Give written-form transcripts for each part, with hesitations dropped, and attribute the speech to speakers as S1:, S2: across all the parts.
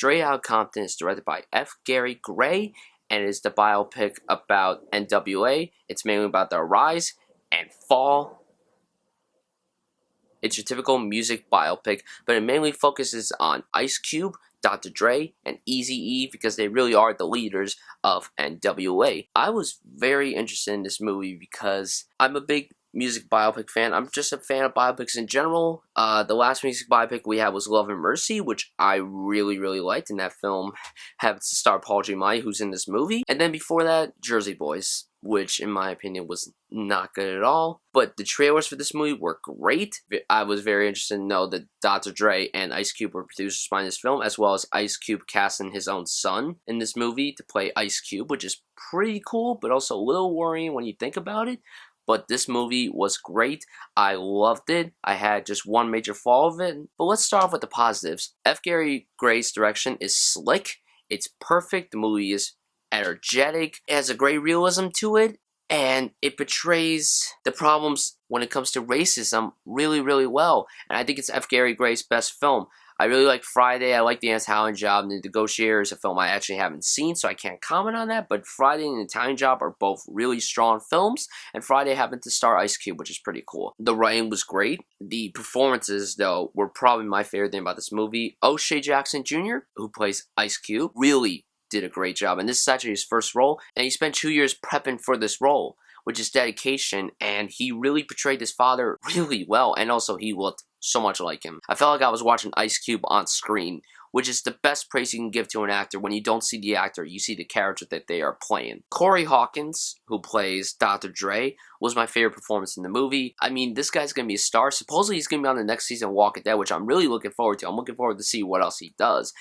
S1: Straight Outta Compton is directed by F. Gary Gray and is the biopic about N.W.A. It's mainly about their rise and fall. It's your typical music biopic, but it mainly focuses on Ice Cube, Dr. Dre, and Eazy-E because they really are the leaders of N.W.A. I was very interested in this movie because I'm a big music biopic fan. I'm just a fan of biopics in general. The last music biopic we had was Love and Mercy, which I really liked, and that film had to star Paul Giamatti, who's in this movie. And then before that, Jersey Boys, which in my opinion was not good at all. But the trailers for this movie were great. I was very interested to know that Dr. Dre and Ice Cube were producers behind this film, as well as Ice Cube casting his own son in this movie to play Ice Cube, which is pretty cool, but also a little worrying when you think about it. But this movie was great. I loved it. I had just one major flaw of it. But let's start off with the positives. F. Gary Gray's direction is slick. It's perfect. The movie is energetic. It has a great realism to it. And it portrays the problems when it comes to racism really well. And I think it's F. Gary Gray's best film. I really like Friday. I like The Italian Job. And The Negotiator is a film I actually haven't seen, so I can't comment on that. But Friday and The Italian Job are both really strong films. And Friday happened to star Ice Cube, which is pretty cool. The writing was great. The performances, though, were probably my favorite thing about this movie. O'Shea Jackson Jr., who plays Ice Cube, really did a great job. And this is actually his first role. And he spent 2 years prepping for this role, which is dedication. And he really portrayed his father really well. And also, he looked so much like him. I felt like I was watching Ice Cube on screen, which is the best praise you can give to an actor. When you don't see the actor, you see the character that they are playing. Corey Hawkins, who plays Dr. Dre, was my favorite performance in the movie. I mean, this guy's going to be a star. Supposedly, he's going to be on the next season of Walking Dead, which I'm really looking forward to. I'm looking forward to see what else he does.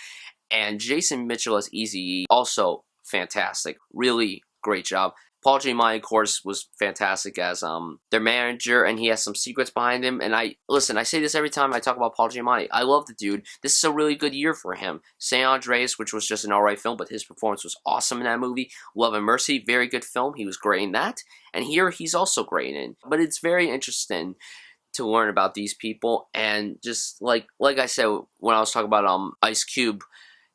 S1: And Jason Mitchell as Eazy-E, also fantastic. Really great job. Paul Giamatti, of course, was fantastic as their manager, and he has some secrets behind him. And I say this every time I talk about Paul Giamatti. I love the dude. This is a really good year for him. San Andreas, which was just an alright film, but his performance was awesome in that movie. Love and Mercy, very good film. He was great in that. And here, he's also great in. But it's very interesting to learn about these people. And just like I said when I was talking about Ice Cube,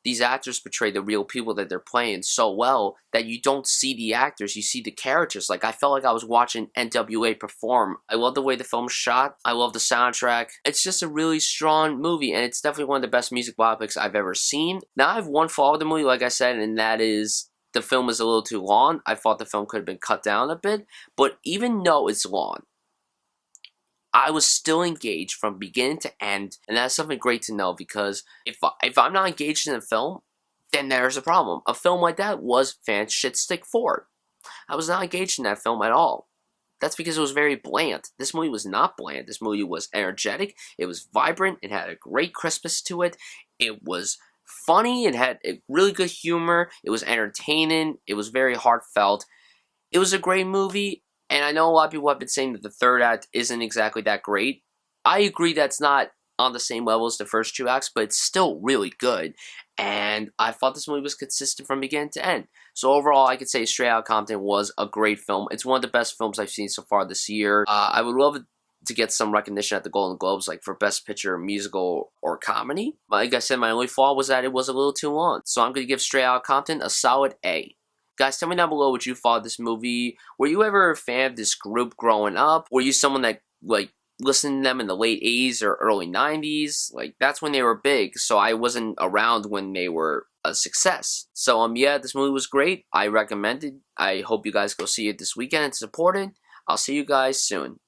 S1: these actors portray the real people that they're playing so well that you don't see the actors, you see the characters. Like, I felt like I was watching N.W.A. perform. I love the way the film's shot. I love the soundtrack. It's just a really strong movie, and it's definitely one of the best music biopics I've ever seen. Now, I have one flaw with the movie, like I said, and that is the film is a little too long. I thought the film could have been cut down a bit, but even though it's long, I was still engaged from beginning to end, and that's something great to know, because if I'm not engaged in a film, then there's a problem. A film like that was fan shit stick forward. I was not engaged in that film at all. That's because it was very bland. This movie was not bland. This movie was energetic. It was vibrant. It had a great crispness to it. It was funny. It had a really good humor. It was entertaining. It was very heartfelt. It was a great movie. And I know a lot of people have been saying that the third act isn't exactly that great. I agree that's not on the same level as the first two acts, but it's still really good. And I thought this movie was consistent from beginning to end. So overall, I could say Straight Outta Compton was a great film. It's one of the best films I've seen so far this year. I would love to get some recognition at the Golden Globes, like for Best Picture, Musical, or Comedy. Like I said, my only flaw was that it was a little too long. So I'm going to give Straight Outta Compton a solid A. Guys, tell me down below what you thought of this movie. Were you ever a fan of this group growing up? Were you someone that, like, listened to them in the late 80s or early 90s? Like, that's when they were big, so I wasn't around when they were a success. So, yeah, this movie was great. I recommend it. I hope you guys go see it this weekend and support it. I'll see you guys soon.